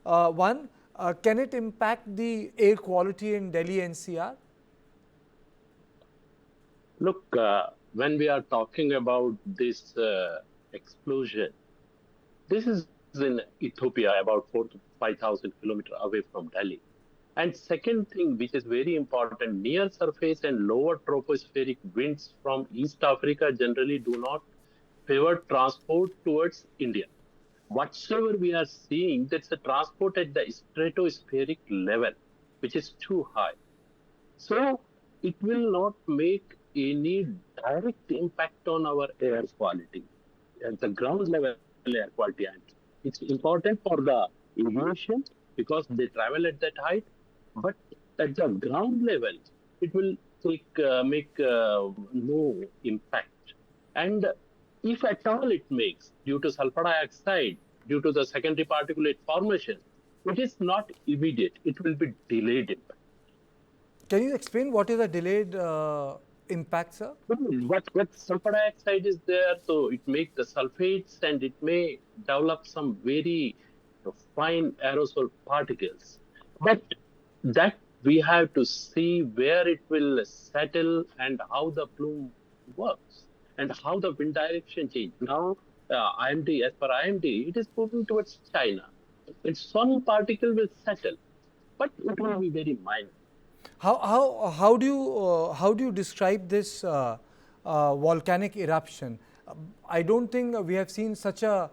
One, can it impact the air quality in Delhi NCR? Look, when we are talking about this explosion, this is in Ethiopia, about 4 to 5,000 kilometers away from Delhi. And second thing, which is very important, near surface and lower tropospheric winds from East Africa generally do not favor transport towards India. Whatsoever we are seeing, that's a transport at the stratospheric level, which is too high. So it will not make any direct impact on our air quality at the ground level air quality. And it's important for the aviation because they travel at that height, but at the ground level, it will make no impact. And if at all it makes due to sulfur dioxide, due to the secondary particulate formation, it is not immediate. It will be delayed impact. Can you explain what is a delayed impact, sir? What sulfur dioxide is there, so it makes the sulfates and it may develop some very fine aerosol particles. But that we have to see where it will settle and how the plume works and how the wind direction change. Now, IMD, as per IMD, it is moving towards China. And some particle will settle, but it will be very minor. How do you describe this volcanic eruption? I don't think we have seen such a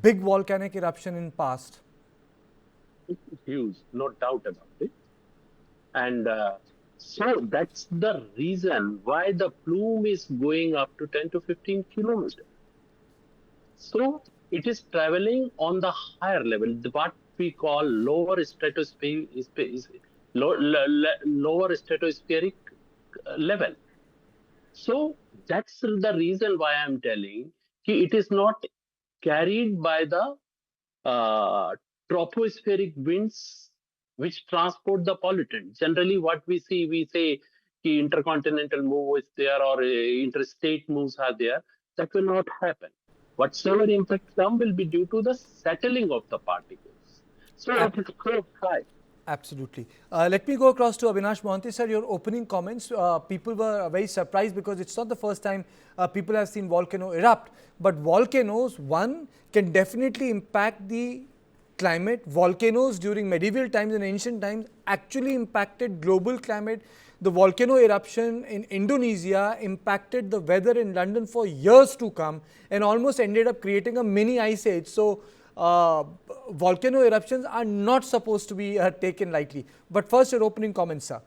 big volcanic eruption in past. It's huge, no doubt about it. And so that's the reason why the plume is going up to 10 to 15 kilometers. So it is traveling on the higher level, what we call lower stratospheric level. So that's the reason why I'm telling it is not carried by the tropospheric winds which transport the pollutant. Generally, what we say intercontinental move is there or interstate moves are there. That will not happen. Whatsoever impact come will be due to the settling of the particles. So it is so high. Absolutely. Let me go across to Avinash Mohanty, sir. Your opening comments. People were very surprised because it's not the first time people have seen volcano erupt. But volcanoes, one, can definitely impact the climate. Volcanoes during medieval times and ancient times actually impacted global climate. The volcano eruption in Indonesia impacted the weather in London for years to come and almost ended up creating a mini ice age. So, volcano eruptions are not supposed to be taken lightly. But first, your opening comments, sir.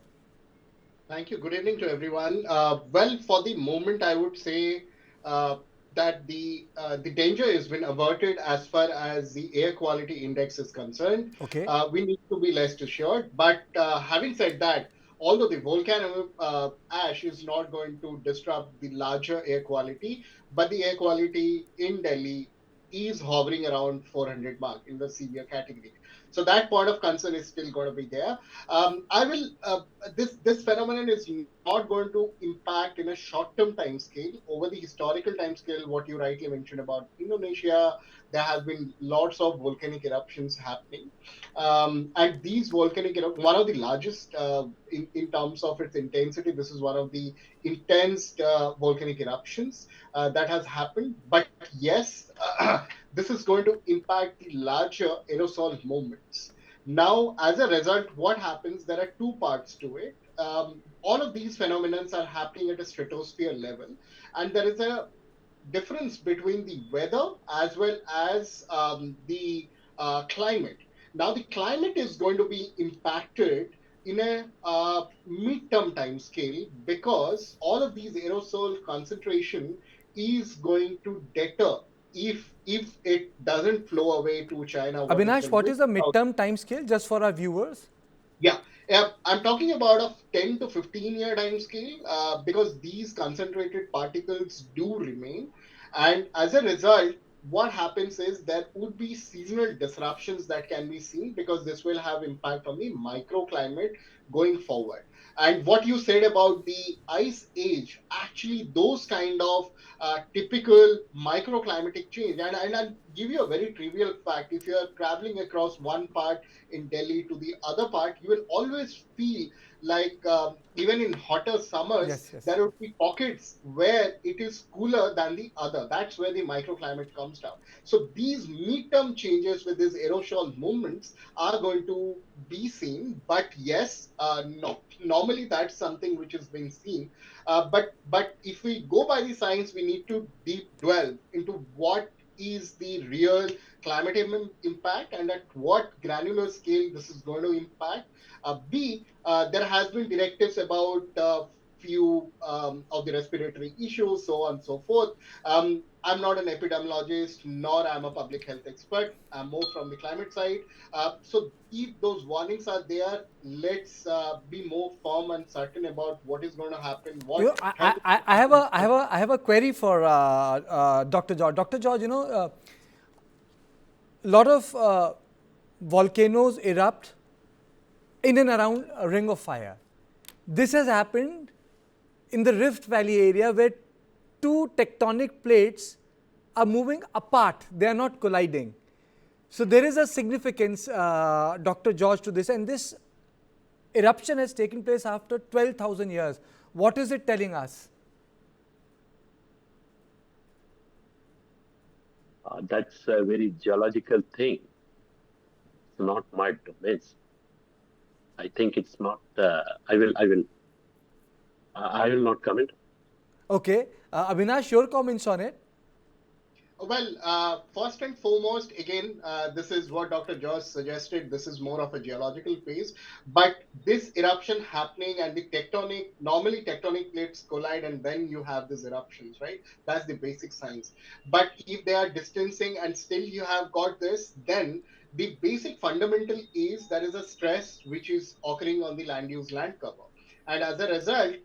Thank you. Good evening to everyone. Well, for the moment, I would say that the danger has been averted as far as the air quality index is concerned. Okay. We need to be less assured. But having said that, although the volcano ash is not going to disrupt the larger air quality, but the air quality in Delhi is hovering around 400 mark in the severe category. So that point of concern is still going to be there. This phenomenon is not going to impact in a short-term time scale. Over the historical time scale, what you rightly mentioned about Indonesia, there have been lots of volcanic eruptions happening. And these volcanic eruptions, one of the largest in terms of its intensity, this is one of the intense volcanic eruptions that has happened. But yes, this is going to impact the larger aerosol movements. Now, as a result, what happens? There are two parts to it. All of these phenomena are happening at a stratosphere level, and there is a difference between the weather as well as the climate. Now, the climate is going to be impacted in a mid-term time scale because all of these aerosol concentration is going to deter if it doesn't flow away to China. Avinash, what is the mid-term time scale just for our viewers? Yeah, I'm talking about a 10 to 15 year time scale because these concentrated particles do remain. And as a result, what happens is there would be seasonal disruptions that can be seen because this will have impact on the microclimate going forward. And what you said about the ice age, actually those kind of typical microclimatic change, and give you a very trivial fact. If you are traveling across one part in Delhi to the other part, you will always feel like even in hotter summers, Yes, yes. there would be pockets where it is cooler than the other. That's where the microclimate comes down. So these midterm changes with these aerosol movements are going to be seen. But yes, no, normally that's something which is being seen. But if we go by the science, we need to deep delve into what is the real climate impact and at what granular scale this is going to impact. B, there has been directives about few of the respiratory issues, so on and so forth. I'm not an epidemiologist, nor I'm a public health expert. I'm more from the climate side. So if those warnings are there, let's be more firm and certain about what is going to happen. You What know, I have a query for Dr. George. Dr. George, lot of volcanoes erupt in and around a ring of fire. This has happened in the Rift Valley area where two tectonic plates are moving apart. They are not colliding. So there is a significance, Dr. George, to this, and this eruption has taken place after 12,000 years. What is it telling us? That's a very geological thing. It's not my domain. I think it's not. I will not comment. Okay. Avinash, your comments on it? Well, first and foremost, again, this is what Dr. George suggested. This is more of a geological phase, but this eruption happening and the normally tectonic plates collide and then you have these eruptions, right? That's the basic science. But if they are distancing and still you have got this, then the basic fundamental is there is a stress which is occurring on the land use land cover. And as a result,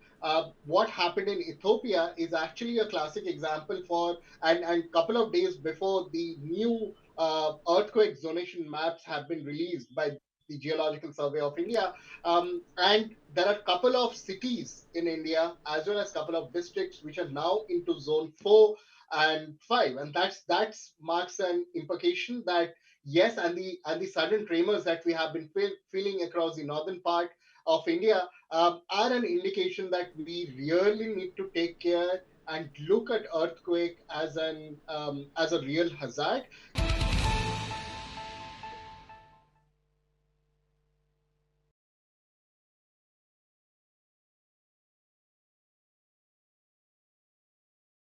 what happened in Ethiopia is actually a classic example for and couple of days before the new earthquake zonation maps have been released by the Geological Survey of India, and there are a couple of cities in India as well as a couple of districts which are now into zone 4 and 5, and that's marks an implication that yes, and the sudden tremors that we have been feeling across the northern part of India are an indication that we really need to take care and look at earthquake as a real hazard.